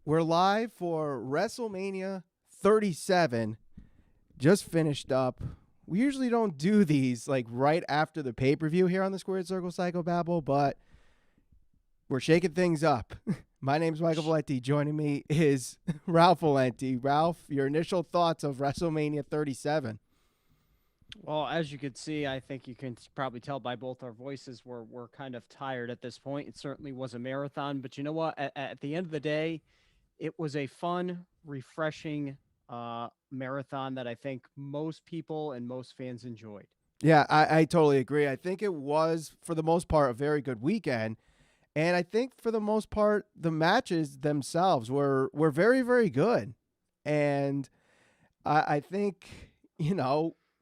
We're live for WrestleMania 37. Just finished up. We usually don't do these like right after the pay-per-view here on the Squared Circle Psychobabble, but we're shaking things up. My name's Michael Valenti. Joining me is Ralph Valenti. Ralph, your initial thoughts of WrestleMania 37. Well, as you can see, I think you can probably tell by both our voices we're kind of tired at this point. It certainly was a marathon, but you know what? At the end of the day, it was a fun, refreshing marathon that I think most people and most fans enjoyed. Yeah, I totally agree. I think it was, for the most part, a very good weekend. And I think for the most part, the matches themselves were very, very good. And I think,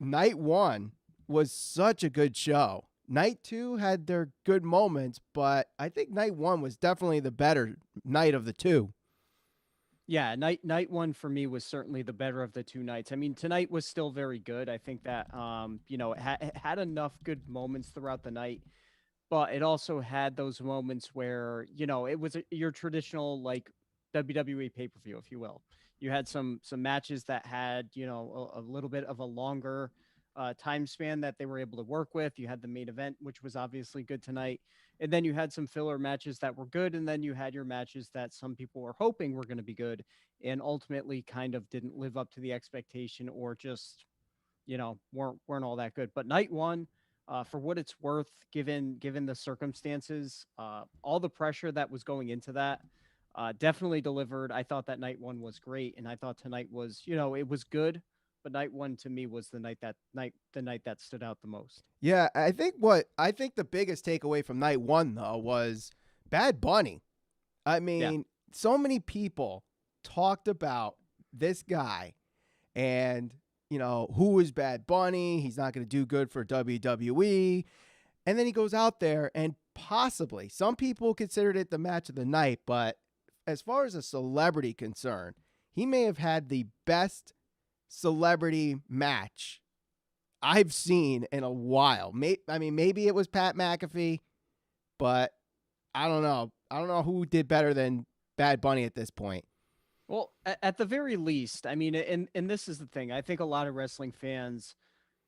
night one was such a good show. Night two had their good moments, but I think night one was definitely the better night of the two. Yeah, night one for me was certainly the better of the two nights. I mean, tonight was still very good. I think that it had enough good moments throughout the night, but it also had those moments where it was your traditional like WWE pay per view, if you will. You had some matches that had a little bit of a longer time span that they were able to work with. You had the main event, which was obviously good tonight, and then you had some filler matches that were good, and then you had your matches that some people were hoping were going to be good, and ultimately kind of didn't live up to the expectation or just weren't all that good. But night one, for what it's worth, given the circumstances, all the pressure that was going into that, definitely delivered. I thought that night one was great, and I thought tonight was it was good, but night one to me was the night that stood out the most. Yeah, I think the biggest takeaway from night one though was Bad Bunny. I Yeah. mean, so many people talked about this guy and who is Bad Bunny? He's not going to do good for WWE. And then he goes out there and possibly, some people considered it the match of the night, but as far as a celebrity concerned, he may have had the best celebrity match I've seen in a while. Maybe it was Pat McAfee, but I don't know. I don't know who did better than Bad Bunny at this point. Well, at the very least, I mean, and this is the thing. I think a lot of wrestling fans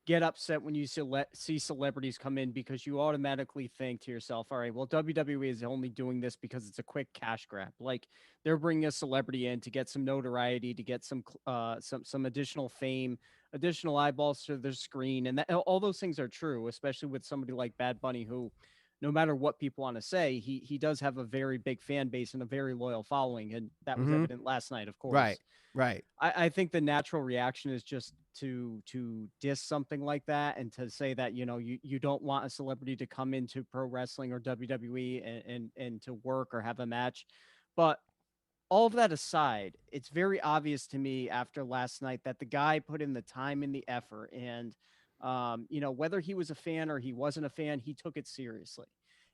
get upset when you see celebrities come in because you automatically think to yourself, all right, well, WWE is only doing this because it's a quick cash grab. Like they're bringing a celebrity in to get some notoriety, to get some additional fame, additional eyeballs to their screen, and all those things are true, especially with somebody like Bad Bunny, who, no matter what people want to say, he does have a very big fan base and a very loyal following, and that was Mm-hmm. evident last night, of Right. course. Right. I think the natural reaction is just to diss something like that and to say that you don't want a celebrity to come into pro wrestling or WWE and to work or have a match. But all of that aside, it's very obvious to me after last night that the guy put in the time and the effort, and whether he was a fan or he wasn't a fan, he took it seriously.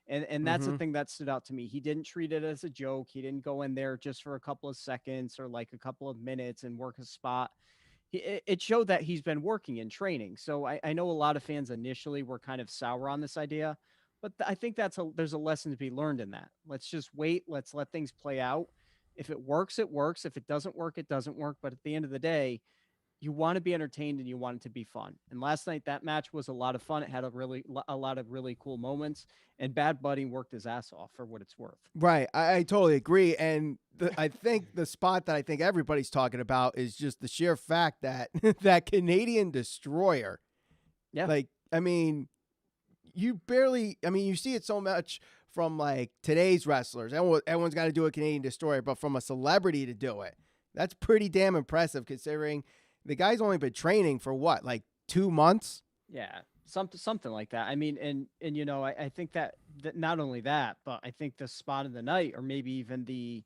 And that's the Mm-hmm. thing that stood out to me. He didn't treat it as a joke. He didn't go in there just for a couple of seconds or like a couple of minutes and work a spot. It showed that he's been working and training. So I know a lot of fans initially were kind of sour on this idea, but I think there's a lesson to be learned in that. Let's just wait. Let's let things play out. If it works, it works. If it doesn't work, it doesn't work. But at the end of the day, you want to be entertained and you want it to be fun. And last night that match was a lot of fun. It had a lot of really cool moments, and Bad Bunny worked his ass off for what it's worth. Right. I totally agree. And I think the spot that I think everybody's talking about is just the sheer fact that that Canadian destroyer, Yeah. like, I mean, you see it so much from like today's wrestlers. Everyone's got to do a Canadian destroyer, but from a celebrity to do it, that's pretty damn impressive considering the guy's only been training for what, like 2 months? Yeah, something like that. I mean, and I think that not only that, but I think the spot of the night, or maybe even the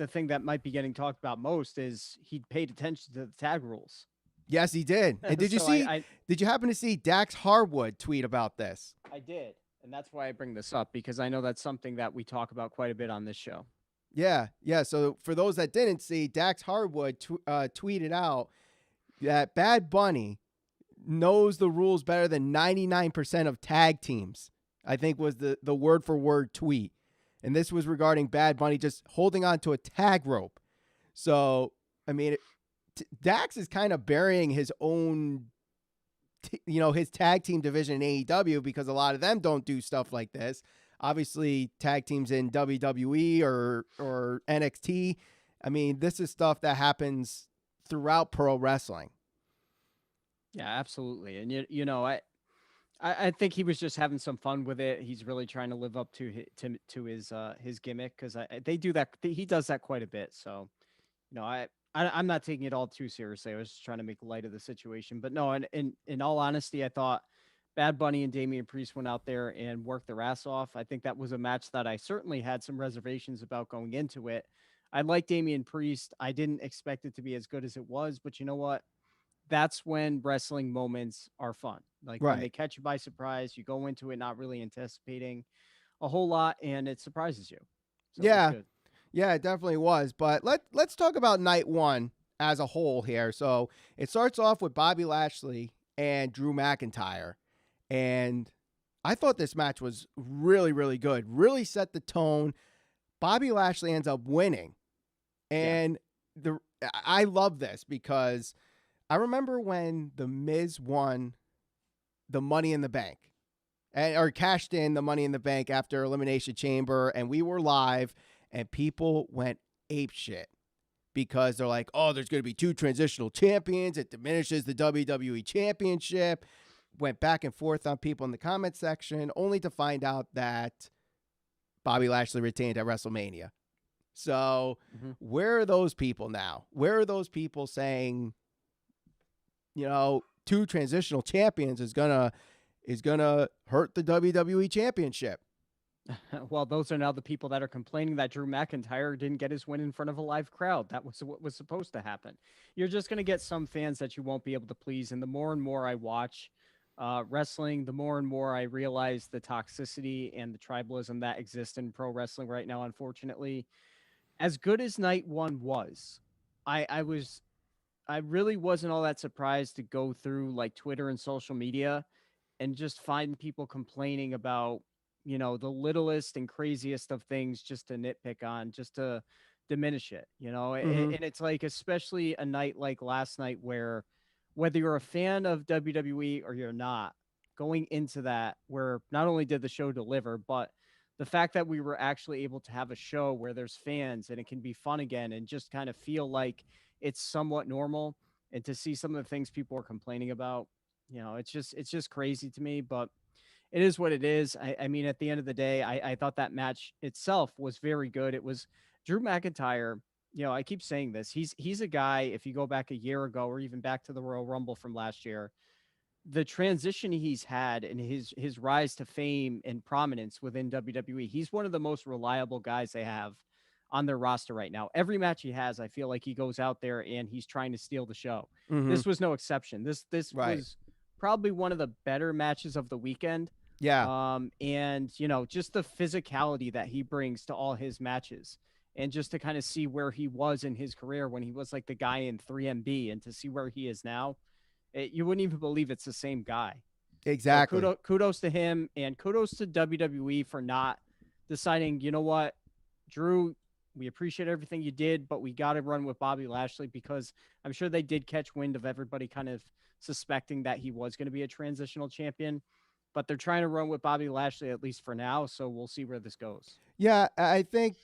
thing that might be getting talked about most is he paid attention to the tag rules. Yes, he did. And did you So see? Did you happen to see Dax Harwood tweet about this? I did, and that's why I bring this up, because I know that's something that we talk about quite a bit on this show. Yeah, yeah. So for those that didn't see, Dax Harwood tweeted out that Bad Bunny knows the rules better than 99% of tag teams. I think was the word for word tweet. And this was regarding Bad Bunny just holding on to a tag rope. So, I mean, Dax is kind of burying his own, his tag team division in AEW because a lot of them don't do stuff like this. Obviously, tag teams in WWE or NXT. I mean, this is stuff that happens throughout pro wrestling. Yeah, absolutely. And I think he was just having some fun with it. He's really trying to live up to his gimmick because they do that. He does that quite a bit. So, I'm not taking it all too seriously. I was just trying to make light of the situation. But no, in all honesty, I thought Bad Bunny and Damian Priest went out there and worked their ass off. I think that was a match that I certainly had some reservations about going into it. I like Damian Priest. I didn't expect it to be as good as it was, but you know what? That's when wrestling moments are fun. Like when they Right. catch you by surprise, you go into it not really anticipating a whole lot and it surprises you. So it was Yeah. good. Yeah, it definitely was. But let's talk about night one as a whole here. So it starts off with Bobby Lashley and Drew McIntyre. And I thought this match was really, really good. Really set the tone. Bobby Lashley ends up winning. And I love this because I remember when The Miz won the Money in the Bank or cashed in the Money in the Bank after Elimination Chamber, and we were live, and people went apeshit because they're like, oh, there's going to be 2 transitional champions. It diminishes the WWE Championship. Went back and forth on people in the comment section, only to find out that Bobby Lashley retained at WrestleMania. So where are those people now? Where are those people saying, 2 transitional champions is gonna hurt the WWE Championship? Well, those are now the people that are complaining that Drew McIntyre didn't get his win in front of a live crowd. That was what was supposed to happen. You're just going to get some fans that you won't be able to please. And the more and more I watch wrestling, the more and more I realize the toxicity and the tribalism that exists in pro wrestling right now, unfortunately. As good as night one was, I really wasn't all that surprised to go through like Twitter and social media and just find people complaining about, the littlest and craziest of things just to nitpick on, just to diminish it, and it's like, especially a night like last night where whether you're a fan of WWE or you're not, going into that, where not only did the show deliver, but the fact that we were actually able to have a show where there's fans and it can be fun again and just kind of feel like it's somewhat normal, and to see some of the things people are complaining about, it's just crazy to me, but it is what it is. I mean, at the end of the day, I thought that match itself was very good. It was Drew McIntyre. I keep saying this. He's a guy, if you go back a year ago or even back to the Royal Rumble from last year, the transition he's had and his rise to fame and prominence within WWE, he's one of the most reliable guys they have on their roster right now. Every match he has, I feel like he goes out there and he's trying to steal the show. This was no exception. This Right. was probably one of the better matches of the weekend. Yeah. And just the physicality that he brings to all his matches, and just to kind of see where he was in his career when he was like the guy in 3MB, and to see where he is now, you wouldn't even believe it's the same guy. Exactly. So kudos to him, and kudos to WWE for not deciding, you know what, Drew, we appreciate everything you did, but we got to run with Bobby Lashley, because I'm sure they did catch wind of everybody kind of suspecting that he was going to be a transitional champion. But they're trying to run with Bobby Lashley, at least for now. So we'll see where this goes. Yeah, I think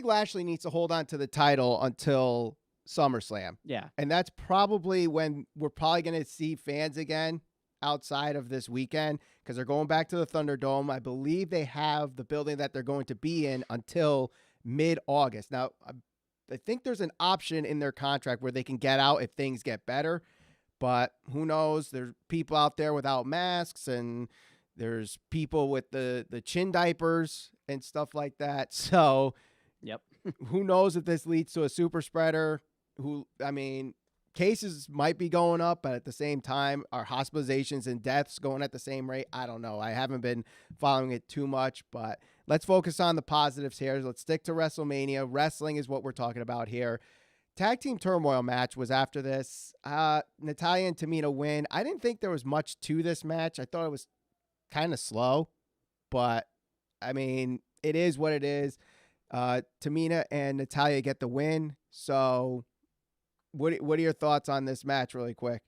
Lashley needs to hold on to the title until SummerSlam. Yeah. And that's probably when we're probably going to see fans again outside of this weekend, because they're going back to the Thunderdome. I believe they have the building that they're going to be in until mid-August. Now, I think there's an option in their contract where they can get out if things get better. But who knows? There's people out there without masks, and there's people with the chin diapers and stuff like that. So, yep. Who knows if this leads to a super spreader? Cases might be going up, but at the same time, are hospitalizations and deaths going at the same rate? I don't know. I haven't been following it too much, but let's focus on the positives here. Let's stick to WrestleMania. Wrestling is what we're talking about here. Tag team turmoil match was after this. Natalya and Tamina win. I didn't think there was much to this match. I thought it was kind of slow, but I mean, it is what it is. Tamina and Natalya get the win. So what are your thoughts on this match really quick?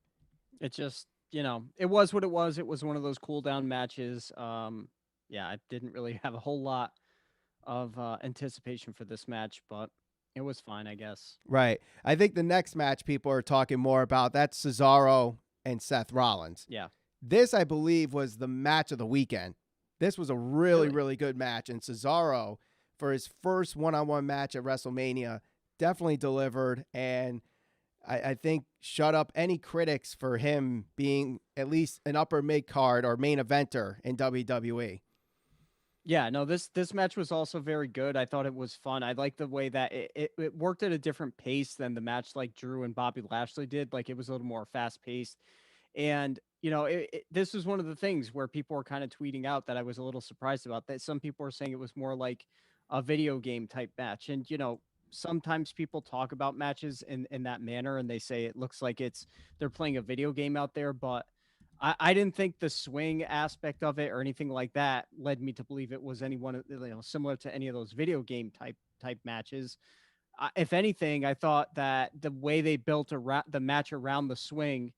It just, it was what it was. It was one of those cool down matches. I didn't really have a whole lot of anticipation for this match, but it was fine, I guess. Right. I think the next match people are talking more about, that's Cesaro and Seth Rollins. Yeah. This, I believe, was the match of the weekend. This was a really, really good match. And Cesaro, for his first one-on-one match at WrestleMania, definitely delivered. And I think shut up any critics for him being at least an upper mid-card or main eventer in WWE. Yeah, no, this match was also very good. I thought it was fun. I like the way that it worked at a different pace than the match like Drew and Bobby Lashley did. Like it was a little more fast-paced. And, this was one of the things where people were kind of tweeting out that I was a little surprised about, that some people were saying it was more like a video game type match. And, sometimes people talk about matches in that manner and they say it looks like they're playing a video game out there, but I didn't think the swing aspect of it or anything like that led me to believe it was similar to any of those video game type matches. If anything, I thought that the way they built the match around the swing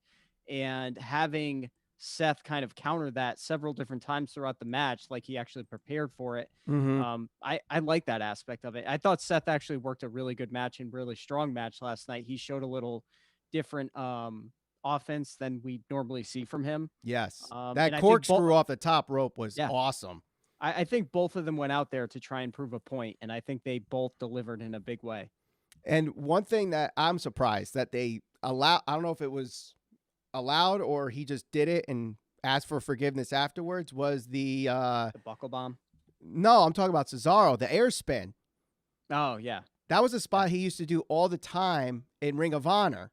and having Seth kind of counter that several different times throughout the match, like he actually prepared for it. Mm-hmm. I like that aspect of it. I thought Seth actually worked a really good match and really strong match last night. He showed a little different offense than we normally see from him. Yes. That corkscrew off the top rope was Yeah. awesome. I think both of them went out there to try and prove a point, and I think they both delivered in a big way. And one thing that I'm surprised that they allow, I don't know if it was allowed or he just did it and asked for forgiveness afterwards, was the buckle bomb. No, I'm talking about Cesaro, the air spin. Oh yeah, that was a spot he used to do all the time in Ring of Honor,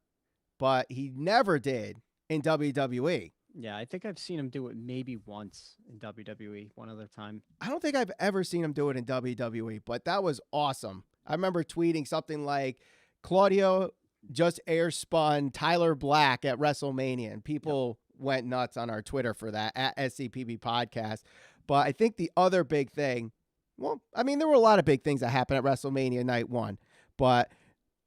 but he never did in WWE. Yeah, I think I've seen him do it maybe once in WWE, one other time. I don't think I've ever seen him do it in WWE, but that was awesome. I remember tweeting something like, Claudio just air spun Tyler Black at WrestleMania, and people went nuts on our Twitter for that, at SCPB Podcast. But I think the other big thing, well, I mean, there were a lot of big things that happened at WrestleMania Night 1, but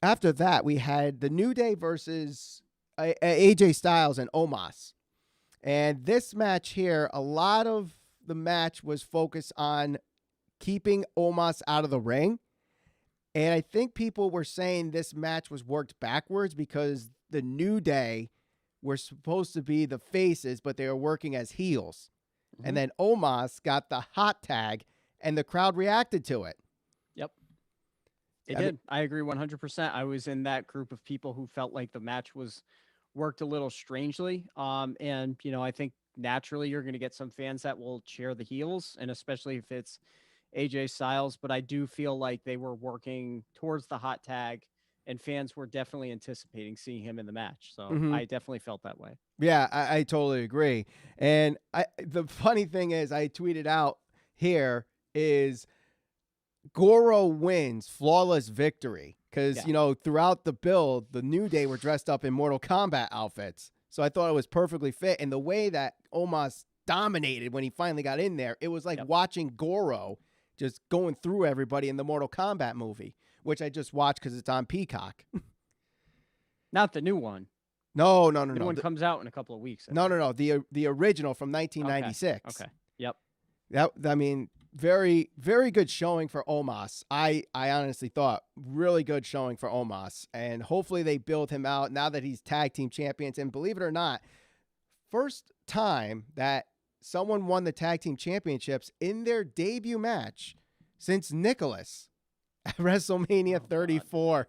after that, we had the New Day versus AJ Styles and Omos. And this match here, a lot of the match was focused on keeping Omos out of the ring. And I think people were saying this match was worked backwards because the New Day were supposed to be the faces, but they were working as heels. Mm-hmm. And then Omos got the hot tag, and the crowd reacted to it. Yep. I agree 100%. I was in that group of people who felt like the match was worked a little strangely. And, I think naturally you're going to get some fans that will cheer the heels, and especially if it's AJ Styles, but I do feel like they were working towards the hot tag and fans were definitely anticipating seeing him in the match. So I definitely felt that way. Yeah, I totally agree. And the funny thing is, I tweeted out here is Goro wins, flawless victory. Because, throughout the build, the New Day were dressed up in Mortal Kombat outfits. So I thought it was perfectly fit. And the way that Omos dominated when he finally got in there, it was like watching Goro just going through everybody in the Mortal Kombat movie, which I just watched because it's on Peacock. Not the new one. No. The new one comes out in a couple of weeks. No. The original from 1996. Okay. Yep. I mean, very, very good showing for Omos. I honestly thought really good showing for Omos. And hopefully they build him out now that he's tag team champions. And believe it or not, first time that someone won the tag team championships in their debut match since Nicholas at WrestleMania 34.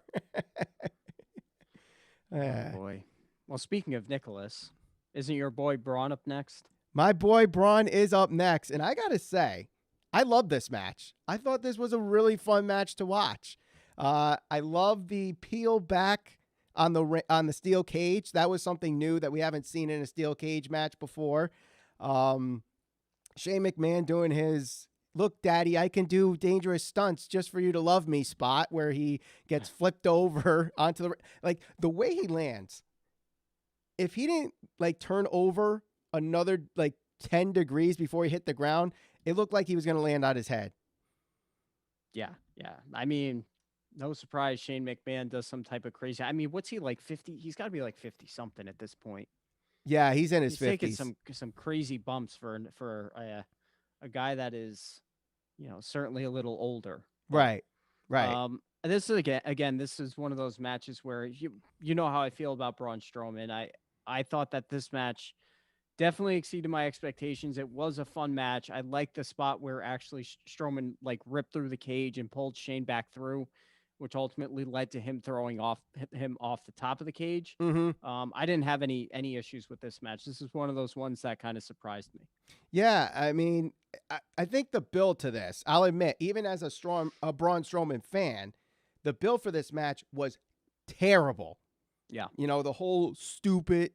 Oh, boy. Well, speaking of Nicholas, isn't your boy Braun up next? My boy Braun is up next. And I got to say, I love this match. I thought this was a really fun match to watch. I love the peel back on the steel cage. That was something new that we haven't seen in a steel cage match before. Shane McMahon doing his "Look, Daddy, I can do dangerous stunts just for you to love me" spot, where he gets flipped over onto the way he lands. If he didn't turn over another 10 degrees before he hit the ground, it looked like he was going to land on his head. Yeah, yeah. I mean, no surprise Shane McMahon does some type of crazy. I mean, what's he like 50? He's got to be like 50 something at this point. Yeah, he's in his He's taking 50s. some crazy bumps for a guy that is, certainly a little older. But Right. Right. this is again this is one of those matches where you know how I feel about Braun Strowman. I thought that this match definitely exceeded my expectations. It was a fun match. I liked the spot where actually Strowman like ripped through the cage and pulled Shane back through, which ultimately led to him throwing him off the top of the cage. Mhm. I didn't have any issues with this match. This is one of those ones that kind of surprised me. Yeah, I mean, I think the build to this, I'll admit, even as a Braun Strowman fan, the build for this match was terrible. Yeah. The whole storyline,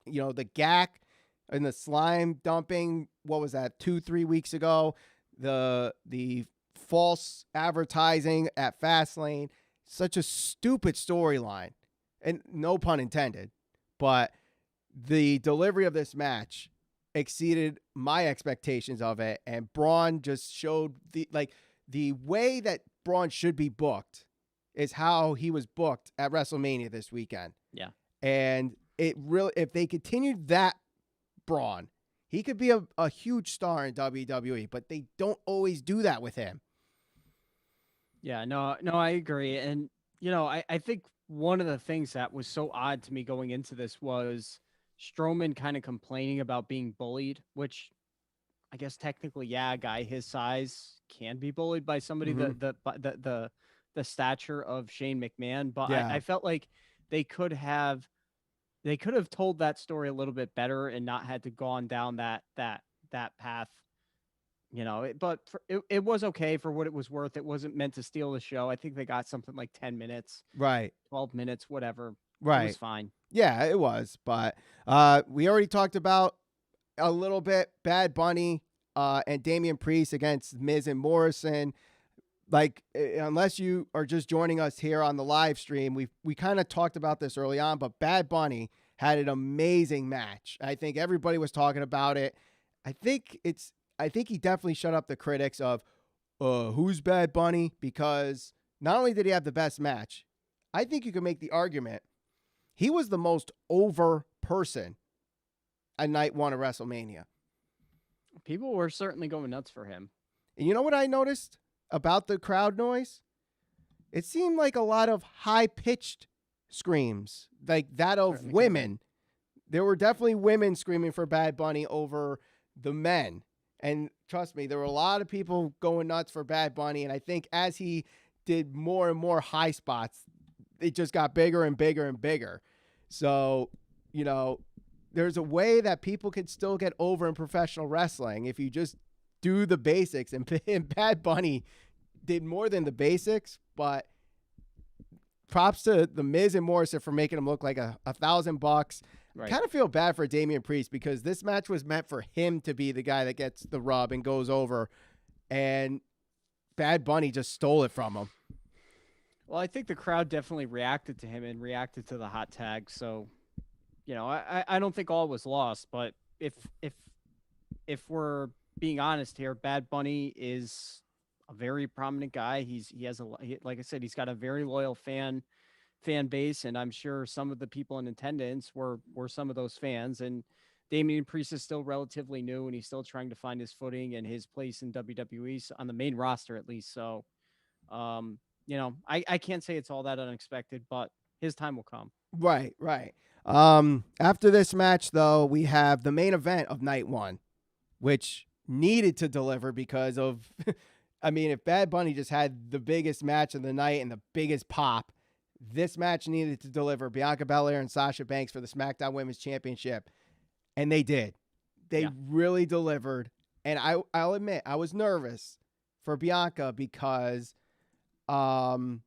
the gack and the slime dumping, what was that, 2-3 weeks ago? The false advertising at Fastlane, such a stupid storyline. And no pun intended, but the delivery of this match exceeded my expectations of it, and Braun just showed the way that Braun should be booked is how he was booked at WrestleMania this weekend. Yeah. And it really, if they continued that Braun, he could be a huge star in WWE, but they don't always do that with him. Yeah, no, I agree. And, I think one of the things that was so odd to me going into this was Strowman kind of complaining about being bullied, which I guess technically, yeah, a guy his size can be bullied by somebody the stature of Shane McMahon. But Yeah. I felt like they could have told that story a little bit better and not had to gone down that path. But it was okay for what it was worth. It wasn't meant to steal the show. I think they got something like 10 minutes, Right. 12 minutes, whatever. Right. It was fine. Yeah, it was. But we already talked about a little bit Bad Bunny and Damian Priest against Miz and Morrison. Like, unless you are just joining us here on the live stream, we kind of talked about this early on, but Bad Bunny had an amazing match. I think everybody was talking about it. I think he definitely shut up the critics of who's Bad Bunny, because not only did he have the best match, I think you could make the argument he was the most over person at night one of WrestleMania. People were certainly going nuts for him. And you know what I noticed about the crowd noise? It seemed like a lot of high-pitched screams, like that of Certainly women. There were definitely women screaming for Bad Bunny over the men. And trust me, there were a lot of people going nuts for Bad Bunny. And I think as he did more and more high spots, it just got bigger and bigger and bigger. So, there's a way that people can still get over in professional wrestling if you just do the basics. And Bad Bunny did more than the basics, but props to the Miz and Morrison for making him look like $1,000. Right. Kind of feel bad for Damian Priest because this match was meant for him to be the guy that gets the rub and goes over, and Bad Bunny just stole it from him. Well, I think the crowd definitely reacted to him and reacted to the hot tag. So, I don't think all was lost. But if we're being honest here, Bad Bunny is a very prominent guy. Like I said, he's got a very loyal fan base, and I'm sure some of the people in attendance were some of those fans. And Damian Priest is still relatively new, and he's still trying to find his footing and his place in WWE on the main roster, at least. So, I can't say it's all that unexpected, but his time will come. Right. After this match, though, we have the main event of night one, which needed to deliver because of, I mean, if Bad Bunny just had the biggest match of the night and the biggest pop, this match needed to deliver Bianca Belair and Sasha Banks for the SmackDown Women's Championship. And they did. They really delivered. And I'll admit, I was nervous for Bianca because when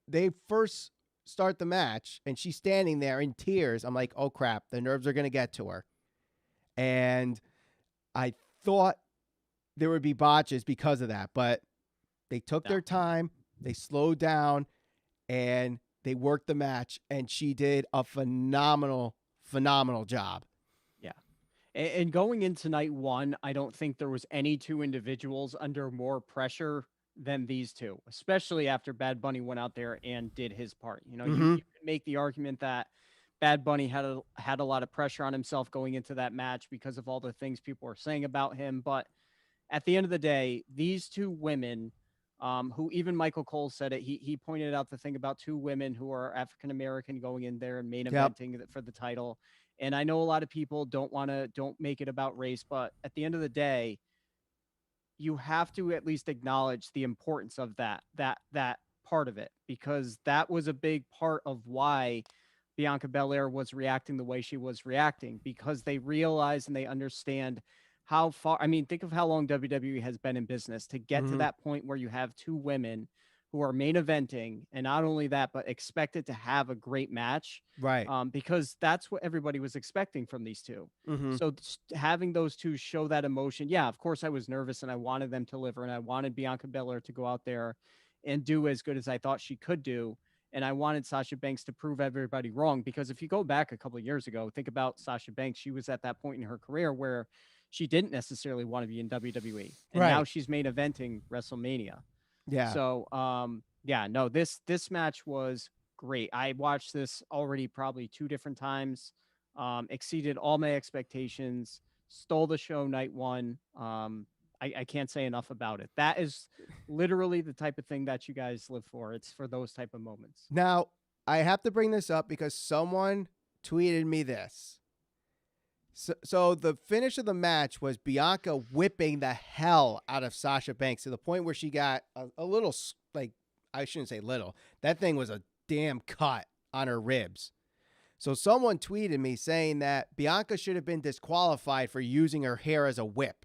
they first start the match and she's standing there in tears, I'm like, oh crap, the nerves are going to get to her. And I thought there would be botches because of that, but they took their time, they slowed down, and they worked the match, and she did a phenomenal job. Yeah. And going into night one, I don't think there was any two individuals under more pressure than these two, especially after Bad Bunny went out there and did his part. You know, Mm-hmm. you can make the argument that Bad Bunny had a lot of pressure on himself going into that match because of all the things people were saying about him. But at the end of the day, these two women, who even Michael Cole said it, he pointed out the thing about two women who are African American going in there and main Yep. eventing for the title. And I know a lot of people don't make it about race, but at the end of the day, you have to at least acknowledge the importance of that part of it, because that was a big part of why Bianca Belair was reacting the way she was reacting, because they realize and they understand how far. I mean, think of how long WWE has been in business to get to Mm-hmm. that point where you have two women who are main eventing, and not only that, but expected to have a great match, Right. because that's what everybody was expecting from these two. Mm-hmm. So having those two show that emotion, yeah, of course I was nervous and I wanted them to deliver, and I wanted Bianca Belair to go out there and do as good as I thought she could do. And I wanted Sasha Banks to prove everybody wrong, because if you go back a couple of years ago, think about Sasha Banks. She was at that point in her career where she didn't necessarily want to be in WWE, and now Right. she's main eventing WrestleMania. Yeah. So, yeah, no, this match was great. I watched this already probably two different times. Exceeded all my expectations. Stole the show night one. I can't say enough about it. That is literally the type of thing that you guys live for. It's for those type of moments. Now, I have to bring this up because someone tweeted me this. So the finish of the match was Bianca whipping the hell out of Sasha Banks to the point where she got a little, like, I shouldn't say little. That thing was a damn cut on her ribs. So someone tweeted me saying that Bianca should have been disqualified for using her hair as a whip.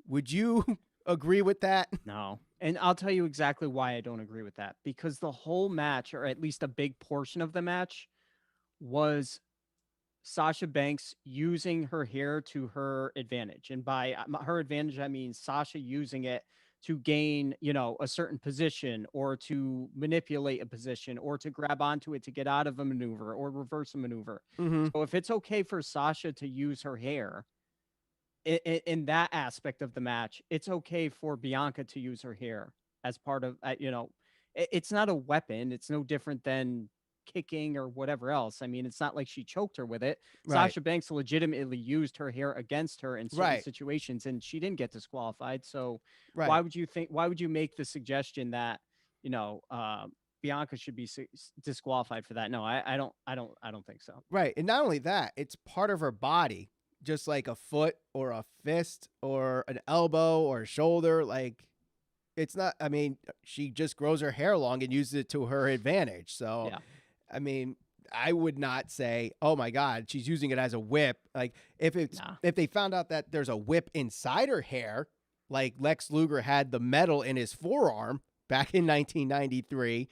Would you agree with that? No. And I'll tell you exactly why I don't agree with that. Because the whole match, or at least a big portion of the match, was Sasha Banks using her hair to her advantage. And by her advantage, I mean Sasha using it to gain, a certain position, or to manipulate a position, or to grab onto it to get out of a maneuver or reverse a maneuver. Mm-hmm. So if it's okay for Sasha to use her hair in that aspect of the match, it's okay for Bianca to use her hair as part of, it's not a weapon. It's no different than kicking or whatever else. I mean, it's not like she choked her with it. Right. Sasha Banks legitimately used her hair against her in certain Right. situations, and she didn't get disqualified. So Right. why would you make the suggestion that, Bianca should be disqualified for that? No, I don't think so. Right. And not only that, it's part of her body, just like a foot or a fist or an elbow or a shoulder. Like, it's not, I mean, she just grows her hair long and uses it to her advantage. So, Yeah. I mean, I would not say, oh my God, she's using it as a whip. Like, if they found out that there's a whip inside her hair, like Lex Luger had the metal in his forearm back in 1993,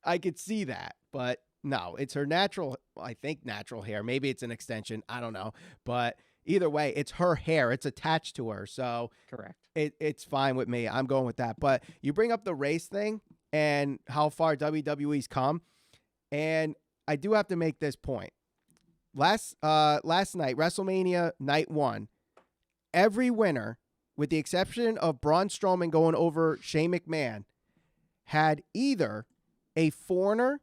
I could see that. But no, it's her natural, I think, natural hair. Maybe it's an extension. I don't know. But either way, it's her hair. It's attached to her. So Correct. it's fine with me. I'm going with that. But you bring up the race thing and how far WWE's come. And I do have to make this point. Last night, WrestleMania night one, every winner, with the exception of Braun Strowman going over Shane McMahon, had either a foreigner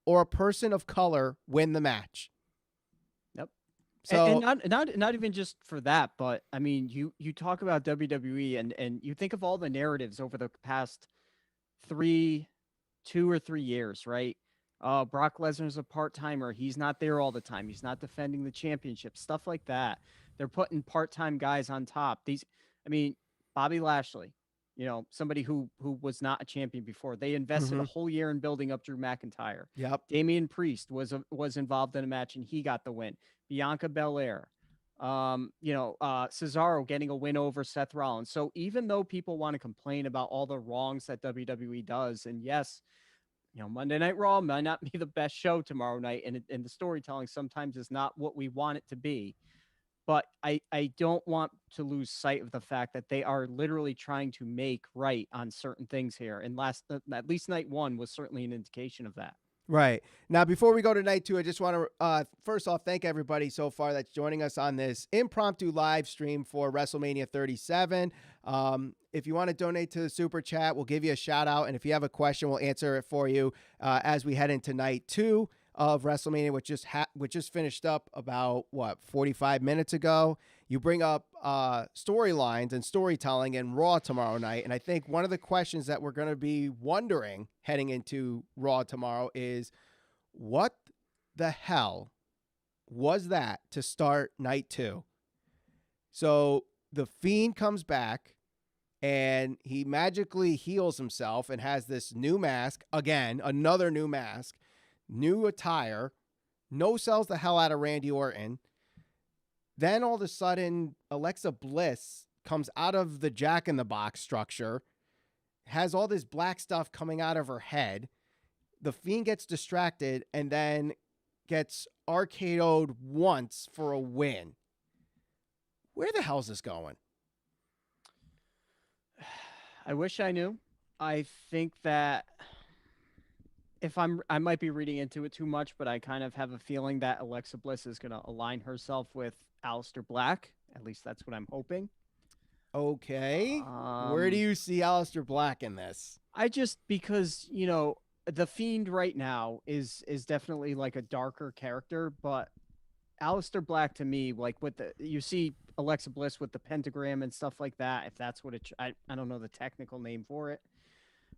or a person of color win the match. Yep. So And not even just for that, but I mean, you talk about WWE, and you think of all the narratives over the past 2 or 3 years, right? Brock Lesnar's a part-timer. He's not there all the time. He's not defending the championship, stuff like that. They're putting part-time guys on top. I mean, Bobby Lashley, somebody who was not a champion before. They invested a whole year in building up Drew McIntyre. Yep. Damian Priest was involved in a match and he got the win. Bianca Belair, Cesaro getting a win over Seth Rollins. So even though people want to complain about all the wrongs that WWE does, and yes, Monday Night Raw might not be the best show tomorrow night, and the storytelling sometimes is not what we want it to be. But I don't want to lose sight of the fact that they are literally trying to make right on certain things here. And at least night one was certainly an indication of that. Right. Now, before we go to night 2, I just want to, first off, thank everybody so far that's joining us on this impromptu live stream for WrestleMania 37. If you want to donate to the Super Chat, we'll give you a shout out. And if you have a question, we'll answer it for you as we head into night 2 of WrestleMania, which just finished up about, 45 minutes ago. You bring up storylines and storytelling in Raw tomorrow night. And I think one of the questions that we're going to be wondering heading into Raw tomorrow is, what the hell was that to start night 2? So the Fiend comes back and he magically heals himself and has this new mask. Again, another new mask, new attire, no-sells the hell out of Randy Orton. Then all of a sudden, Alexa Bliss comes out of the Jack-in-the-Box structure, has all this black stuff coming out of her head. The Fiend gets distracted and then gets RKO'd once for a win. Where the hell is this going? I wish I knew. I think that I might be reading into it too much, but I kind of have a feeling that Alexa Bliss is going to align herself with Aleister Black. At least that's what I'm hoping. Okay. Where do you see Aleister Black in this? Because, the Fiend right now is definitely like a darker character, but Aleister Black to me, like you see Alexa Bliss with the pentagram and stuff like that. If that's what I don't know the technical name for it.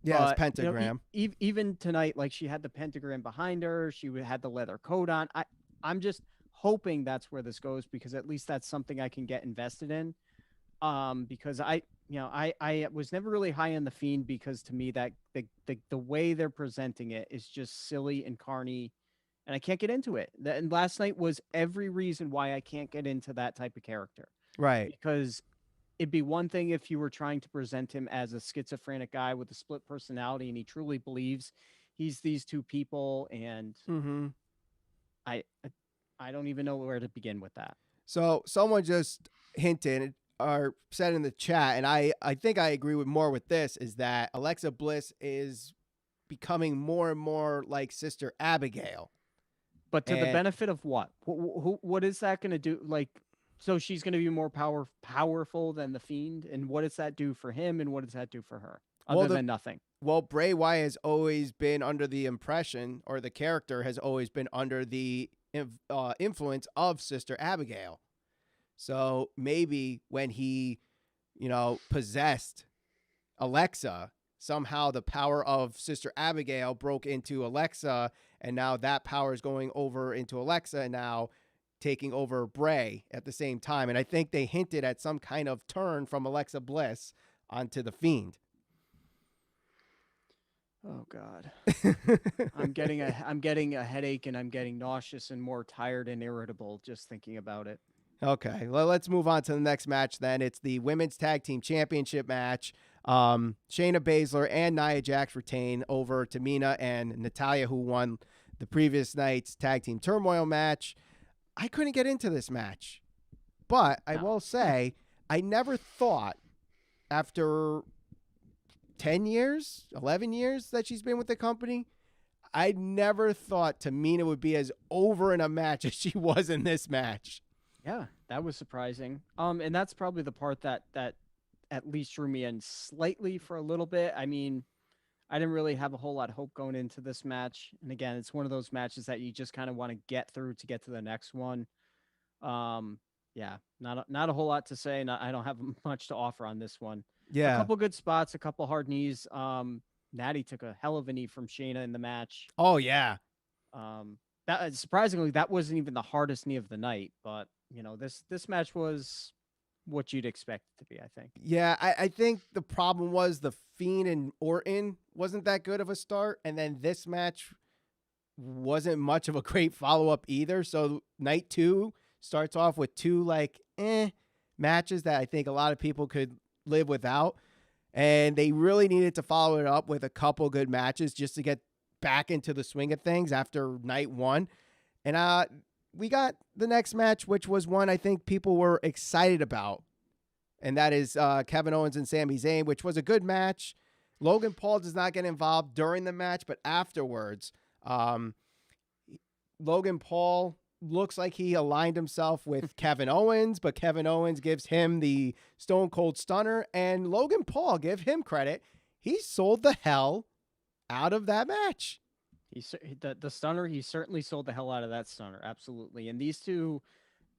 Yeah, it's pentagram. Even tonight, like she had the pentagram behind her. She had the leather coat on. I'm just hoping that's where this goes, because at least that's something I can get invested in. Because I was never really high on the Fiend, because to me that the way they're presenting it is just silly and carny, and I can't get into it. And last night was every reason why I can't get into that type of character. Right. Because it'd be one thing if you were trying to present him as a schizophrenic guy with a split personality, and he truly believes he's these two people. And I don't even know where to begin with that. So someone just hinted or said in the chat, and I think I agree with this, is that Alexa Bliss is becoming more and more like Sister Abigail. But to the benefit of what? What is that going to do? Like, so she's going to be more powerful than the Fiend, and what does that do for him, and what does that do for her? Other than nothing. Well, Bray Wyatt has always been under the impression, or the character has always been under the influence of Sister Abigail. So maybe when he, possessed Alexa, somehow the power of Sister Abigail broke into Alexa, and now that power is going over into Alexa and now taking over Bray at the same time. And I think they hinted at some kind of turn from Alexa Bliss onto the Fiend. Oh God. I'm getting a headache, and I'm getting nauseous and more tired and irritable just thinking about it. Okay, well, let's move on to the next match then. It's the Women's Tag Team Championship match. Shayna Baszler and Nia Jax retain over Tamina and Natalya, who won the previous night's Tag Team Turmoil match. I couldn't get into this match, but I will say I never thought, after 10 years, 11 years that she's been with the company, I never thought Tamina would be as over in a match as she was in this match. Yeah, that was surprising. And that's probably the part that at least drew me in slightly for a little bit. I mean, I didn't really have a whole lot of hope going into this match. And again, it's one of those matches that you just kind of want to get through to get to the next one. Yeah, not a whole lot to say. I don't have much to offer on this one. Yeah. A couple good spots, a couple hard knees. Natty took a hell of a knee from Shayna in the match. Oh, yeah. That surprisingly, that wasn't even the hardest knee of the night, but this match was what you'd expect it to be, I think. Yeah, I think the problem was the Fiend and Orton wasn't that good of a start, and then this match wasn't much of a great follow-up either. So night 2 starts off with two matches that I think a lot of people could live without, and they really needed to follow it up with a couple good matches just to get back into the swing of things after night 1. And we got the next match, which was one I think people were excited about, and that is Kevin Owens and Sami Zayn, which was a good match. Logan Paul does not get involved during the match, but afterwards, Um, Logan Paul looks like he aligned himself with Kevin Owens, but Kevin Owens gives him the Stone Cold Stunner, and Logan Paul, give him credit, he sold the hell out of that match. The stunner, he certainly sold the hell out of that stunner, absolutely. And these two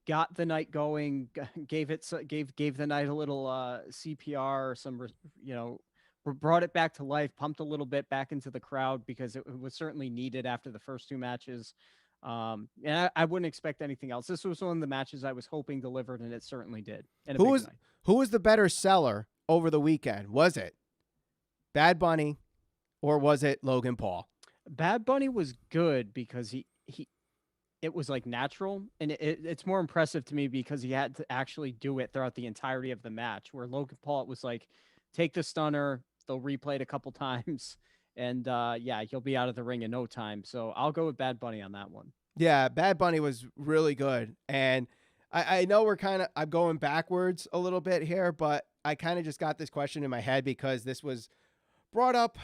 got the night going, gave the night a little CPR, brought it back to life, pumped a little bit back into the crowd because it was certainly needed after the first two matches. And I wouldn't expect anything else. This was one of the matches I was hoping delivered, and it certainly did. Who was the better seller over the weekend? Was it Bad Bunny or was it Logan Paul? Bad Bunny was good because it was like natural, and it's more impressive to me because he had to actually do it throughout the entirety of the match, where Logan Paul, it was like, take the stunner, they'll replay it a couple times, and he'll be out of the ring in no time. So I'll go with Bad Bunny on that one. Yeah, Bad Bunny was really good. And I know I'm going backwards a little bit here, but I kind of just got this question in my head because this was brought up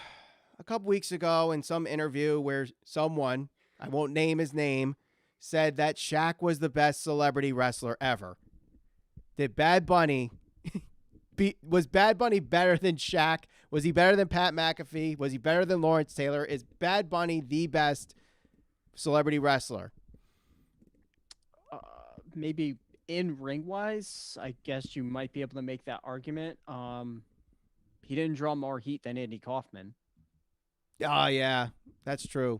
a couple weeks ago in some interview where someone, I won't name his name, said that Shaq was the best celebrity wrestler ever. Was Bad Bunny better than Shaq? Was he better than Pat McAfee? Was he better than Lawrence Taylor? Is Bad Bunny the best celebrity wrestler? Maybe in ring wise, I guess you might be able to make that argument. He didn't draw more heat than Andy Kaufman. Oh yeah, that's true.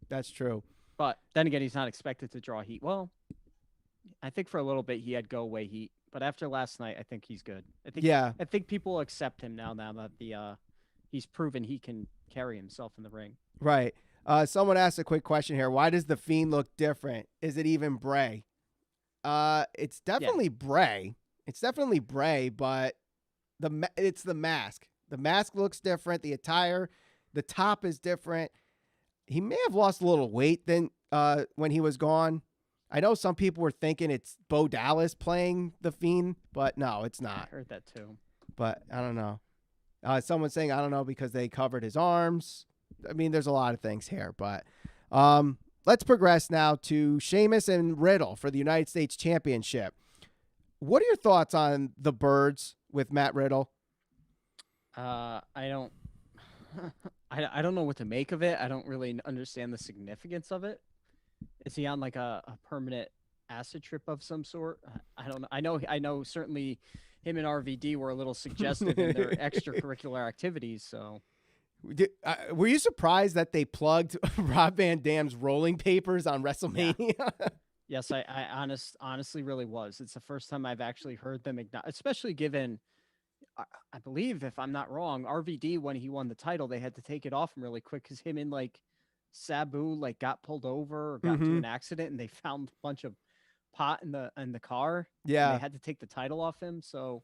That's true. But then again, he's not expected to draw heat. Well, I think for a little bit he had go away heat, but after last night, I think he's good. I think people accept him now that he's proven he can carry himself in the ring. Right. Someone asked a quick question here. Why does the Fiend look different? Is it even Bray? It's definitely Bray. It's definitely Bray, but it's the mask. The mask looks different. The attire, the top is different. He may have lost a little weight than when he was gone. I know some people were thinking it's Bo Dallas playing the Fiend, but no, it's not. I heard that too. But I don't know. Someone's saying, I don't know, because they covered his arms. I mean, there's a lot of things here, but let's progress now to Sheamus and Riddle for the United States Championship. What are your thoughts on the Birds with Matt Riddle? I don't know what to make of it. I don't really understand the significance of it. Is he on like a permanent acid trip of some sort? I don't know. I know certainly him and RVD were a little suggestive in their extracurricular activities. So were you surprised that they plugged Rob Van Dam's rolling papers on WrestleMania? Yeah. Yes, I honestly really was. It's the first time I've actually heard them acknowledge, especially given, I believe, if I'm not wrong, RVD, when he won the title, they had to take it off him really quick because him and like Sabu like got pulled over or got into an accident, and they found a bunch of pot in the car. Yeah, they had to take the title off him. So,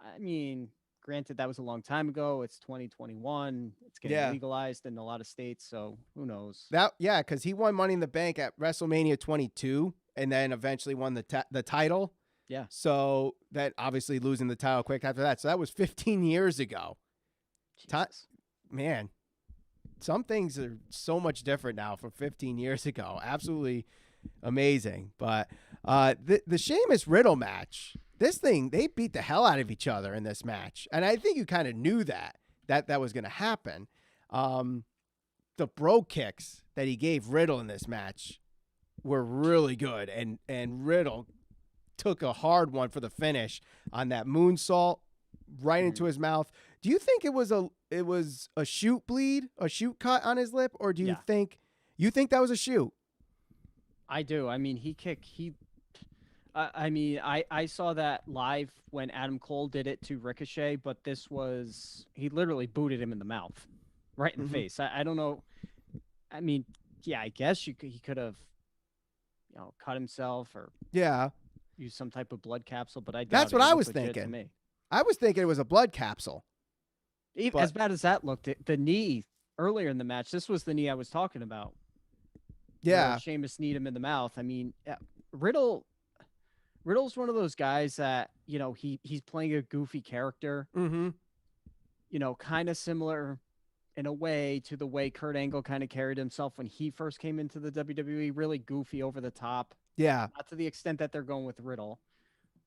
I mean, granted, that was a long time ago. It's 2021. It's getting legalized in a lot of states. So who knows? Because he won Money in the Bank at WrestleMania 22, and then eventually won the title. Yeah. So that obviously losing the title quick after that. So that was 15 years ago. Man, some things are so much different now from 15 years ago. Absolutely amazing. But the Sheamus Riddle match, this thing, they beat the hell out of each other in this match. And I think you kind of knew that was going to happen. The bro kicks that he gave Riddle in this match were really good. And Riddle took a hard one for the finish on that moonsault right into his mouth. Do you think it was a shoot bleed, a shoot cut on his lip, or do you think that was a shoot? I do. I mean, I saw that live when Adam Cole did it to Ricochet, but he literally booted him in the mouth, right in the face. I don't know. I mean, yeah, I guess he could have, cut himself or use some type of blood capsule, but that's what I was thinking. I was thinking it was a blood capsule. As bad as that looked, the knee earlier in the match, this was the knee I was talking about. Yeah. Sheamus kneed him in the mouth. I mean, Riddle's one of those guys that, he's playing a goofy character, kind of similar. in a way to the way Kurt Angle kind of carried himself when he first came into the WWE, really goofy, over the top. Yeah. Not to the extent that they're going with Riddle,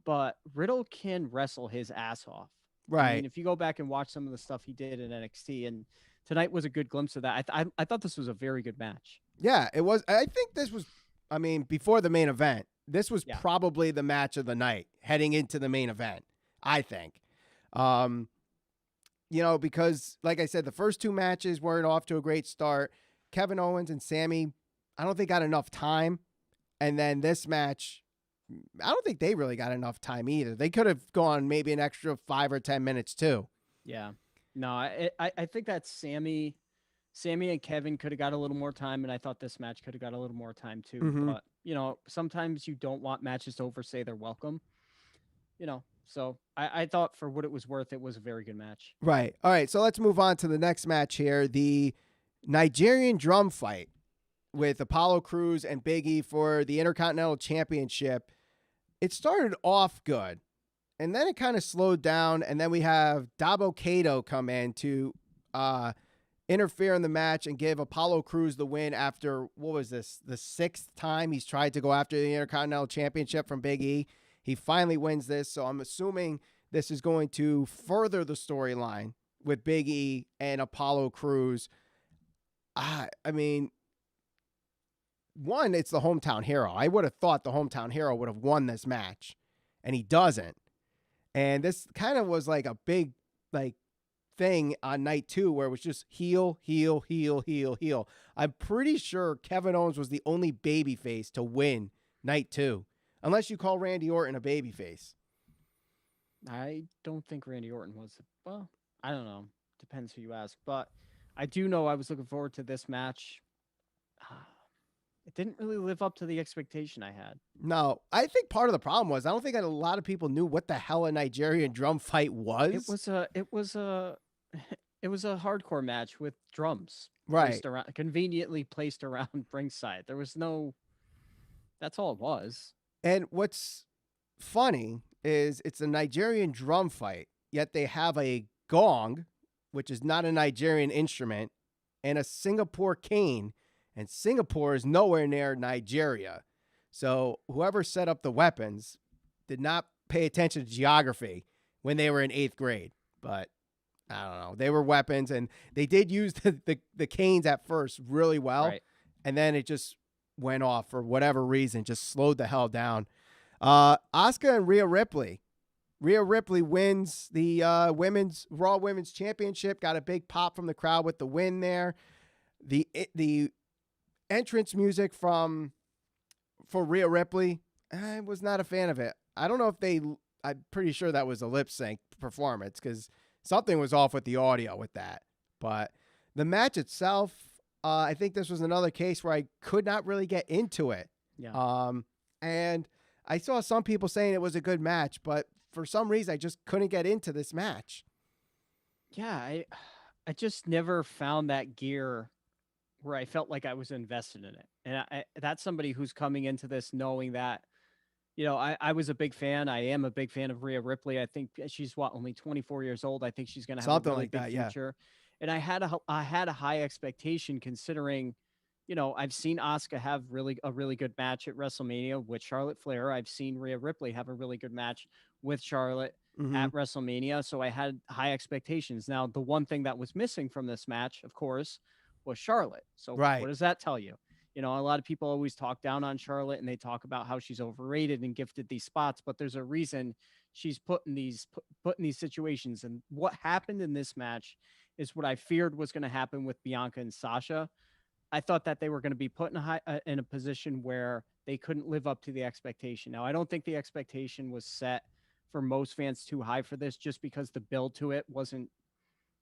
but Riddle can wrestle his ass off. I mean, Right. if you go back and watch some of the stuff he did in NXT, and tonight was a good glimpse of that. I thought this was a very good match. Yeah, it was. I think this was, I mean, before the main event, this was Yeah. probably the match of the night heading into the main event, I think. Because like I said, the first two matches weren't off to a great start. Kevin Owens and Sami, I don't think got enough time. And then this match, I don't think they really got enough time either. They could have gone maybe an extra 5 or 10 minutes too. Yeah. No, I think that Sami and Kevin could have got a little more time, and I thought this match could have got a little more time too. Mhm. But, sometimes you don't want matches to overstay their welcome. So I thought for what it was worth, it was a very good match. Right. All right. So let's move on to the next match here. The Nigerian drum fight with Apollo Crews and Big E for the Intercontinental Championship. It started off good, and then it kind of slowed down, and then we have Dabo Kato come in to interfere in the match and give Apollo Crews the win after, what was this, the 6th time he's tried to go after the Intercontinental Championship from Big E. He finally wins this, so I'm assuming this is going to further the storyline with Big E and Apollo Crews. I mean, one, it's the hometown hero. I would have thought the hometown hero would have won this match, and he doesn't. And this kind of was like a big thing on night 2 where it was just heel, heel, heel, heel, heel. I'm pretty sure Kevin Owens was the only babyface to win night 2. Unless you call Randy Orton a babyface. I don't think Randy Orton was. Well, I don't know. Depends who you ask. But I do know I was looking forward to this match. It didn't really live up to the expectation I had. No, I think part of the problem was I don't think a lot of people knew what the hell a Nigerian drum fight was. It was a hardcore match with drums, right? Conveniently placed around ringside. There was no. That's all it was. And what's funny is it's a Nigerian drum fight, yet they have a gong, which is not a Nigerian instrument, and a Singapore cane, and Singapore is nowhere near Nigeria. So whoever set up the weapons did not pay attention to geography when they were in 8th grade. But I don't know. They were weapons, and they did use the canes at first really well, right. And then it just went off for whatever reason, just slowed the hell down. Asuka and Rhea Ripley. Rhea Ripley wins the Raw Women's Championship. Got a big pop from the crowd with the win there. The entrance music for Rhea Ripley, I was not a fan of it. I don't know if I'm pretty sure that was a lip sync performance because something was off with the audio with that. But the match itself, I think this was another case where I could not really get into it. Yeah. And I saw some people saying it was a good match, but for some reason I just couldn't get into this match. Yeah, I just never found that gear where I felt like I was invested in it. And that's somebody who's coming into this knowing that, I was a big fan. I am a big fan of Rhea Ripley. I think she's only 24 years old. I think she's going to have Something a really like big that, future. Yeah. And I had a high expectation considering, I've seen Asuka have a really good match at WrestleMania with Charlotte Flair. I've seen Rhea Ripley have a really good match with Charlotte at WrestleMania. So I had high expectations. Now, the one thing that was missing from this match, of course, was Charlotte. So right. What does that tell you? A lot of people always talk down on Charlotte and they talk about how she's overrated and gifted these spots, but there's a reason she's put in these situations. And what happened in this match is what I feared was going to happen with Bianca and Sasha. I thought that they were going to be put in a position where they couldn't live up to the expectation. Now, I don't think the expectation was set for most fans too high for this just because the build to it wasn't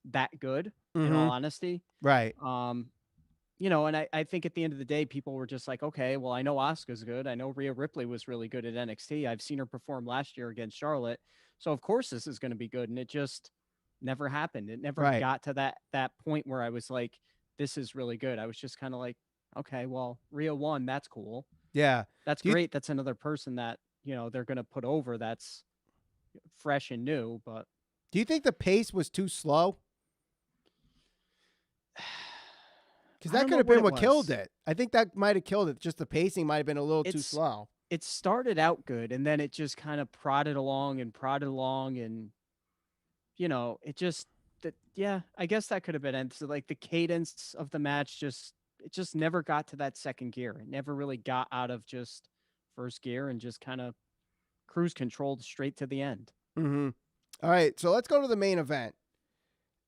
that good, in all honesty. Right. And I think at the end of the day, people were just like, okay, well, I know Asuka's good. I know Rhea Ripley was really good at NXT. I've seen her perform last year against Charlotte. So, of course, this is going to be good. And it just never happened. It never got to that point where I was like, this is really good. I was just kind of like, okay, well, Rhea won. That's cool. Yeah. That's great. That's another person that, they're going to put over that's fresh and new. But do you think the pace was too slow? Because that could have been what killed it. I think that might have killed it. Just the pacing might have been a little too slow. It started out good, and then it just kind of prodded along, and it just I guess that could have been it. So like the cadence of the match just never got to that second gear. It never really got out of just first gear and just kind of cruise controlled straight to the end. Mm-hmm. All right, so let's go to the main event.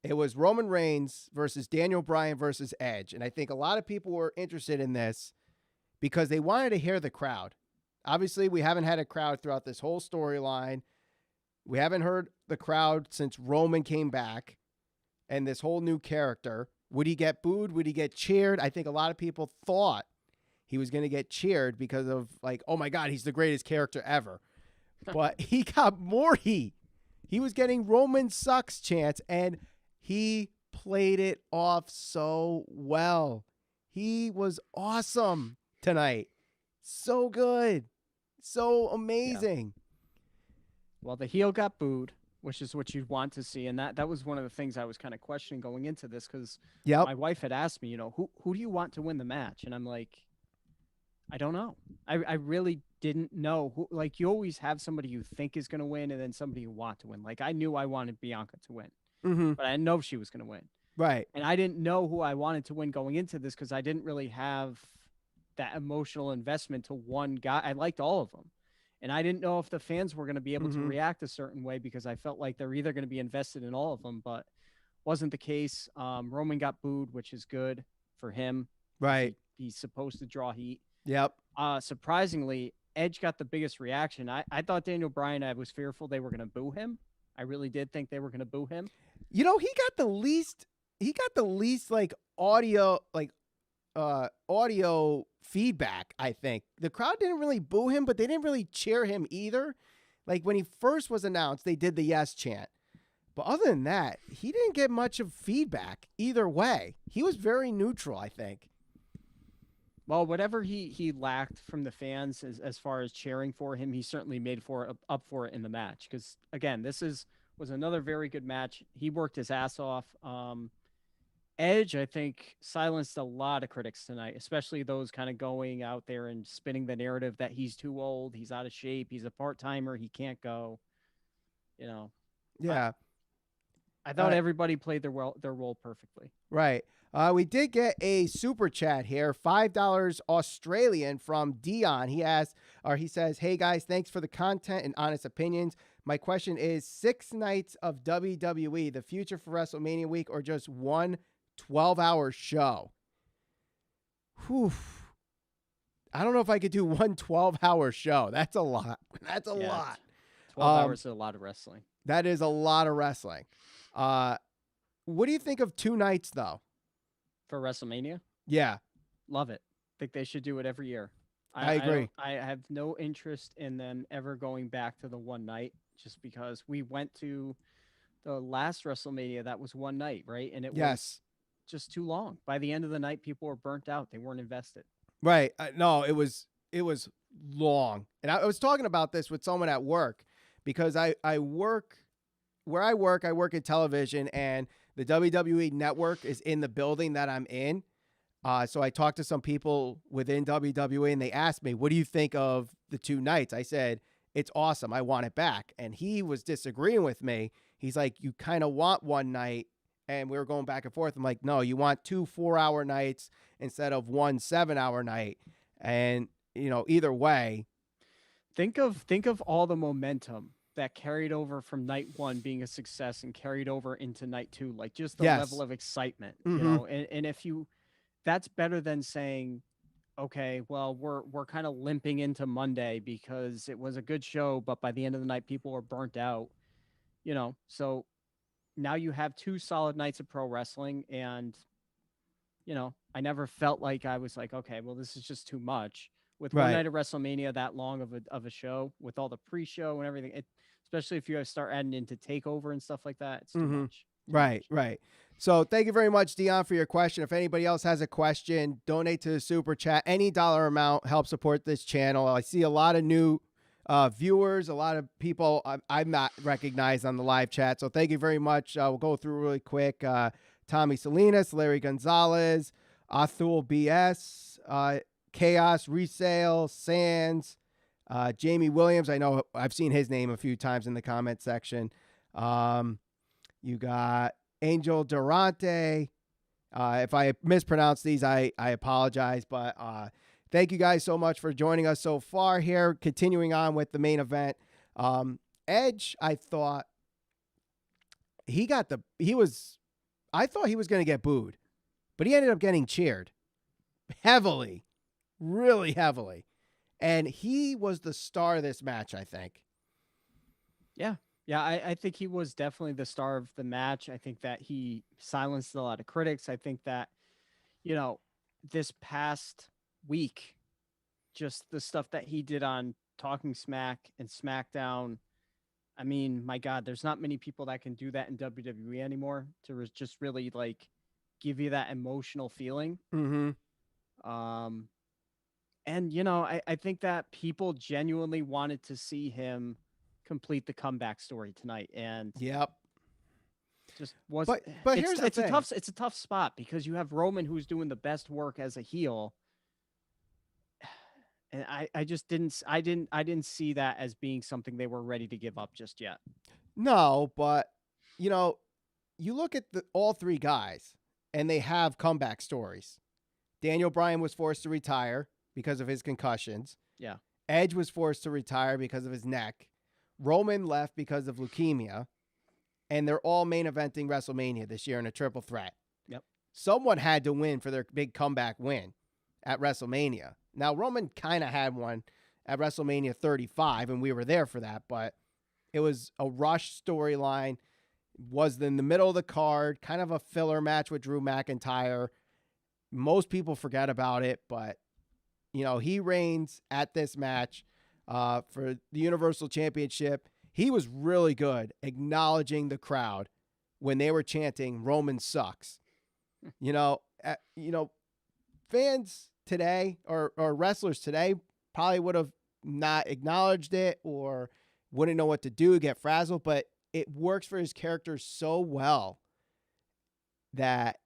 It was Roman Reigns versus Daniel Bryan versus Edge. And I think a lot of people were interested in this because they wanted to hear the crowd. Obviously, we haven't had a crowd throughout this whole storyline. We haven't heard the crowd since Roman came back and this whole new character. Would he get booed? Would he get cheered? I think a lot of people thought he was going to get cheered because of like, oh my God, he's the greatest character ever. But he got more heat. He was getting Roman sucks chants, and he played it off so well. He was awesome tonight. So good. So amazing. Yeah. Well, the heel got booed, which is what you'd want to see. And that was one of the things I was kind of questioning going into this because my wife had asked me, who do you want to win the match? And I'm like, I don't know. I really didn't know. Who, like, you always have somebody you think is going to win and then somebody you want to win. Like, I knew I wanted Bianca to win. Mm-hmm. But I didn't know if she was going to win. Right. And I didn't know who I wanted to win going into this because I didn't really have that emotional investment to one guy. I liked all of them. And I didn't know if the fans were going to be able to react a certain way because I felt like they're either going to be invested in all of them, but wasn't the case. Roman got booed, which is good for him. Right. He's supposed to draw heat. Yep. Surprisingly, Edge got the biggest reaction. I thought Daniel Bryan, I was fearful they were going to boo him. I really did think they were going to boo him. He got the least like audio feedback, I think. The crowd didn't really boo him, but they didn't really cheer him either. Like when he first was announced, they did the yes chant. But other than that, he didn't get much of feedback either way. He was very neutral, I think. Well, whatever he lacked from the fans as far as cheering for him, he certainly made up for it in the match. Because again, this was another very good match. He worked his ass off. Edge, I think, silenced a lot of critics tonight, especially those kind of going out there and spinning the narrative that he's too old, he's out of shape, he's a part-timer, he can't go. Yeah. I thought everybody played their role perfectly. Right. We did get a super chat here, $5 Australian from Dion. He says, "Hey guys, thanks for the content and honest opinions. My question is 6 nights of WWE, the future for WrestleMania week, or just one 12-hour show?" Whew. I don't know if I could do one 12-hour show. That's a lot. That's a lot. 12 hours is a lot of wrestling. That is a lot of wrestling. What do you think of 2 nights, though? For WrestleMania? Yeah. Love it. Think they should do it every year. I agree. I have no interest in them ever going back to the one night just because we went to the last WrestleMania. That was one night, right? And it was just too long. By the end of the night, people were burnt out. They weren't invested. Right. No, it was long. And I was talking about this with someone at work because I work in television, and the WWE network is in the building that I'm in. So I talked to some people within WWE, and they asked me, what do you think of the 2 nights? I said, it's awesome. I want it back. And he was disagreeing with me. He's like, you kind of want one night. And we were going back and forth. I'm like, no, you want 2 4-hour nights instead of one 7-hour night. And, either way. Think of all the momentum that carried over from night 1 being a success and carried over into night 2, like just the level of excitement, and if that's better than saying, okay, well, we're kind of limping into Monday because it was a good show, but by the end of the night, people were burnt out, so now you have 2 solid nights of pro wrestling. And, I never felt like I was like, okay, well, this is just too much with one night of WrestleMania, that long of a show with all the pre-show and everything. Especially if you start adding into TakeOver and stuff like that, it's too much. Right. So thank you very much, Dion, for your question. If anybody else has a question, donate to the super chat. Any dollar amount helps support this channel. I see a lot of new viewers, a lot of people I'm not recognized on the live chat. So thank you very much. We'll go through really quick. Tommy Salinas, Larry Gonzalez, Athul BS, Chaos, Resale, Sands, Jamie Williams. I know I've seen his name a few times in the comment section. You got Angel Durante. If I mispronounce these, I apologize. But thank you guys so much for joining us so far here. Continuing on with the main event. Edge, I thought I thought he was going to get booed, but he ended up getting cheered heavily, really heavily. And he was the star of this match, I think. Yeah. Yeah, I think he was definitely the star of the match. I think that he silenced a lot of critics. I think that, this past week, just the stuff that he did on Talking Smack and SmackDown. I mean, my God, there's not many people that can do that in WWE anymore to just really give you that emotional feeling. Mm-hmm. And I think that people genuinely wanted to see him complete the comeback story tonight, and yep, just was. But here's the thing. It's a tough spot because you have Roman, who's doing the best work as a heel, and I just didn't see that as being something they were ready to give up just yet. No, but you look at all three guys, and they have comeback stories. Daniel Bryan was forced to retire because of his concussions. Yeah. Edge was forced to retire because of his neck. Roman left because of leukemia, and they're all main eventing WrestleMania this year in a triple threat. Yep. Someone had to win for their big comeback win at WrestleMania. Now, Roman kind of had one at WrestleMania 35, and we were there for that, but it was a rush storyline, was in the middle of the card, kind of a filler match with Drew McIntyre. Most people forget about it, but, he reigns at this match. For the Universal Championship. He was really good acknowledging the crowd when they were chanting Roman sucks. Fans today or wrestlers today probably would have not acknowledged it or wouldn't know what to do, get frazzled, but it works for his character so well that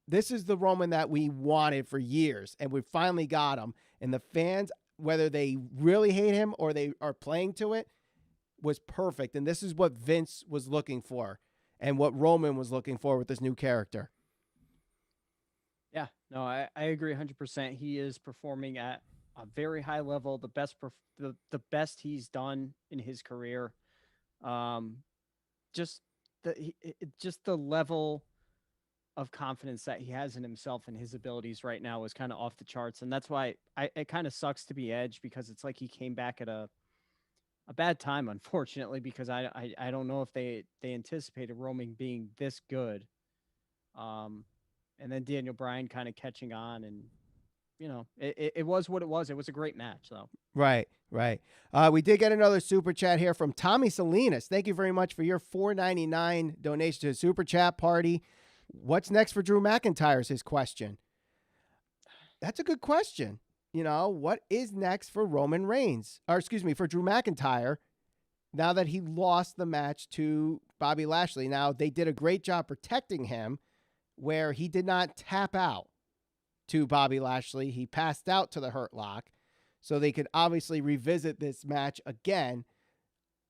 this is the Roman that we wanted for years, and we finally got him. And the fans, whether they really hate him or they are playing to it, was perfect. And this is what Vince was looking for and what Roman was looking for with this new character. Yeah, no, I agree 100%. He is performing at a very high level, the best he's done in his career. Just the level of confidence that he has in himself and his abilities right now is kind of off the charts. And that's why it kind of sucks to be Edge, because it's like he came back at a bad time, unfortunately, because I don't know if they anticipated Roman being this good. And then Daniel Bryan kind of catching on, and it was what it was. It was a great match, though. Right. We did get another super chat here from Tommy Salinas. Thank you very much for your $4.99 donation to the super chat party. What's next for Drew McIntyre is his question. That's a good question. What is next for Roman Reigns? Or for Drew McIntyre now that he lost the match to Bobby Lashley? Now, they did a great job protecting him where he did not tap out to Bobby Lashley. He passed out to the Hurt Lock, so they could obviously revisit this match again.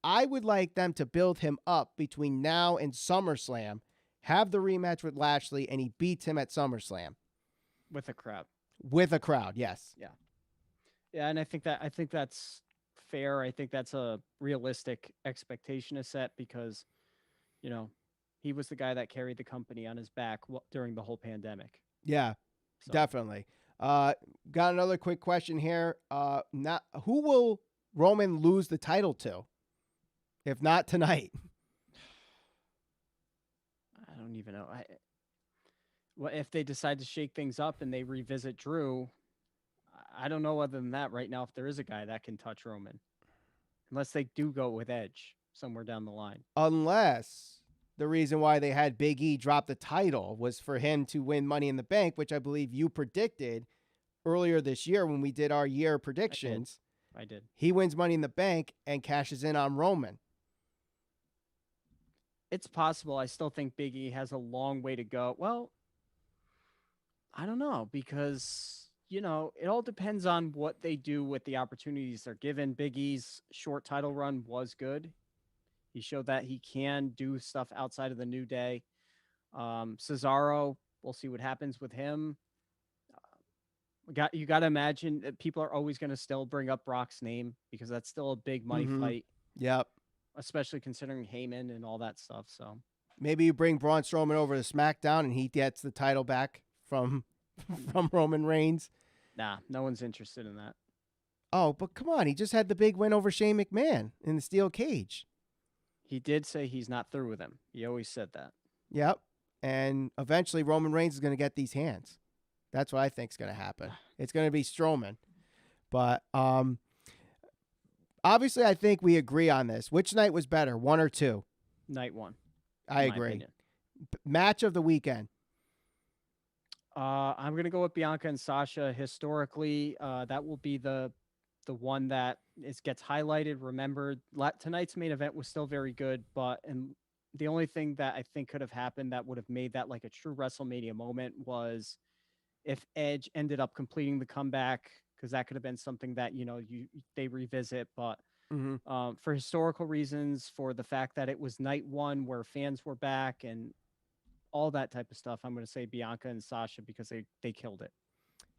I would like them to build him up between now and SummerSlam, have the rematch with Lashley, and he beats him at SummerSlam. With a crowd. With a crowd, yes. Yeah. Yeah, and I think that's fair. I think that's a realistic expectation to set because, he was the guy that carried the company on his back during the whole pandemic. Yeah, so. Definitely. Got another quick question here. Who will Roman lose the title to? If not tonight. I don't even know. What if they decide to shake things up and they revisit Drew? I don't know other than that right now if there is a guy that can touch Roman. Unless they do go with Edge somewhere down the line. Unless the reason why they had Big E drop the title was for him to win Money in the Bank, which I believe you predicted earlier this year when we did our year predictions. I did. He wins Money in the Bank and cashes in on Roman. It's possible. I still think Big E has a long way to go. Well, I don't know, because, it all depends on what they do with the opportunities they're given. Big E's short title run was good. He showed that he can do stuff outside of the New Day. Cesaro, we'll see what happens with him. You got to imagine that people are always going to still bring up Brock's name because that's still a big money fight. Yep. Especially considering Heyman and all that stuff. So maybe you bring Braun Strowman over to SmackDown and he gets the title back from Roman Reigns. Nah, no one's interested in that. Oh, but come on. He just had the big win over Shane McMahon in the steel cage. He did say he's not through with him. He always said that. Yep. And eventually Roman Reigns is going to get these hands. That's what I think is going to happen. It's going to be Strowman. But obviously I think we agree on this. Which night was better, 1 or 2? Night 1. I agree. Match of the weekend. I'm going to go with Bianca and Sasha. Historically, that will be the one that gets highlighted, remembered. Tonight's main event was still very good, but the only thing that I think could have happened that would have made that like a true WrestleMania moment was if Edge ended up completing the comeback, because that could have been something that, they revisit. But for historical reasons, for the fact that it was night 1 where fans were back and all that type of stuff, I'm going to say Bianca and Sasha because they killed it.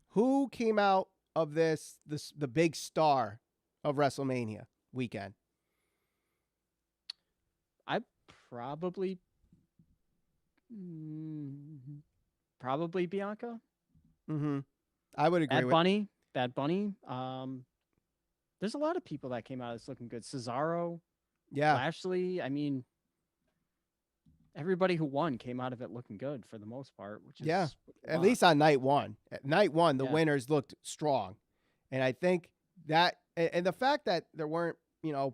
Who came out of this the big star of WrestleMania weekend? I probably Bianca. I would agree. Bad Bunny. There's a lot of people that came out that's looking good. Cesaro. Yeah. Lashley. I mean, everybody who won came out of it looking good for the most part, which is at least on night 1. At night 1, the winners looked strong. And I think that, and the fact that there weren't,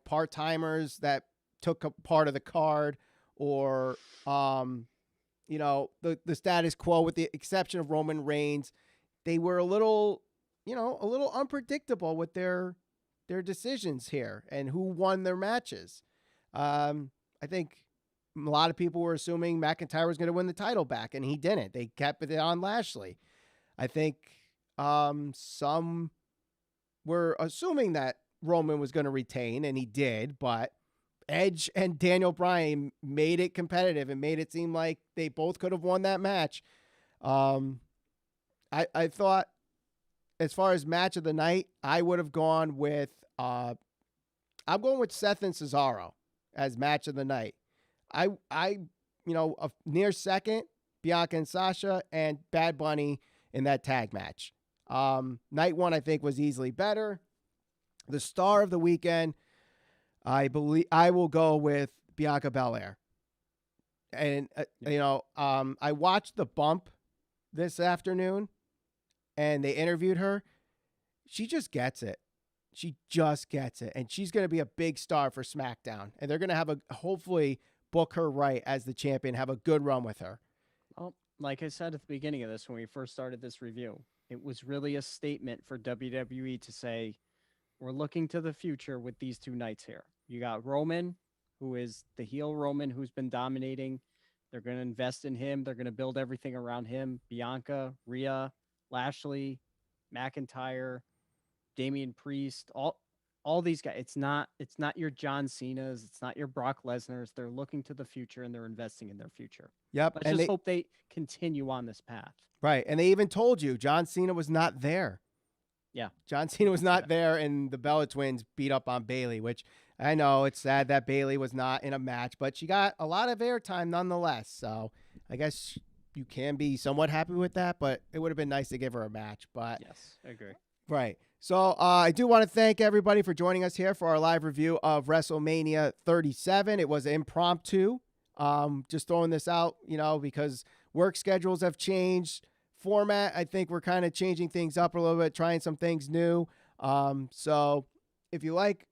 part-timers that took a part of the card or, the status quo with the exception of Roman Reigns, they were a little unpredictable with their decisions here and who won their matches. I think a lot of people were assuming McIntyre was going to win the title back, and he didn't. They kept it on Lashley. I think some were assuming that Roman was going to retain, and he did, but Edge and Daniel Bryan made it competitive and made it seem like they both could have won that match. I thought, as far as match of the night, I would have gone with I'm going with Seth and Cesaro as match of the night. I a near second, Bianca and Sasha, and Bad Bunny in that tag match. Night 1, I think, was easily better. The star of the weekend, I believe I will go with Bianca Belair. And, I watched The Bump this afternoon, and they interviewed her. She just gets it. She just gets it. And she's going to be a big star for SmackDown. And they're going to hopefully book her right as the champion, have a good run with her. Well, like I said at the beginning of this, when we first started this review, it was really a statement for WWE to say, we're looking to the future with these 2 nights here. You got Roman, who is the heel Roman, who's been dominating. They're going to invest in him. They're going to build everything around him. Bianca, Rhea, Lashley, McIntyre, Damian Priest, all these guys. It's not your John Cena's. It's not your Brock Lesnar's. They're looking to the future and they're investing in their future. Yep. Let's just hope they continue on this path. Right. And they even told you John Cena was not there. Yeah. John Cena was not there, and the Bella Twins beat up on Bayley, which I know it's sad that Bayley was not in a match, but she got a lot of airtime nonetheless. So I guess you can be somewhat happy with that, but it would have been nice to give her a match. But yes, I agree. Right. So I do want to thank everybody for joining us here for our live review of WrestleMania 37. It was impromptu. Just throwing this out, because work schedules have changed. Format, I think we're kind of changing things up a little bit, trying some things new. So if you like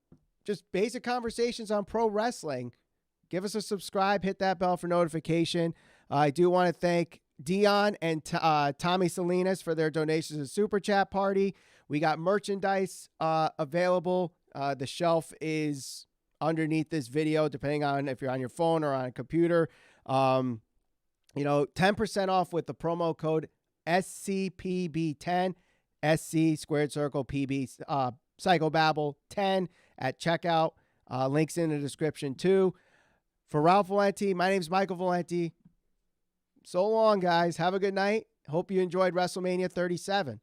just basic conversations on pro wrestling, give us a subscribe, hit that bell for notification. I do want to thank Dion and Tommy Salinas for their donations to the Super Chat Party. We got merchandise available. The shelf is underneath this video, depending on if you're on your phone or on a computer. 10% off with the promo code SCPB10, SC squared circle PB Psychobabble 10 at checkout. Links in the description too. For Ralph Valenti, my name's Michael Valenti. So long, guys. Have a good night. Hope you enjoyed WrestleMania 37.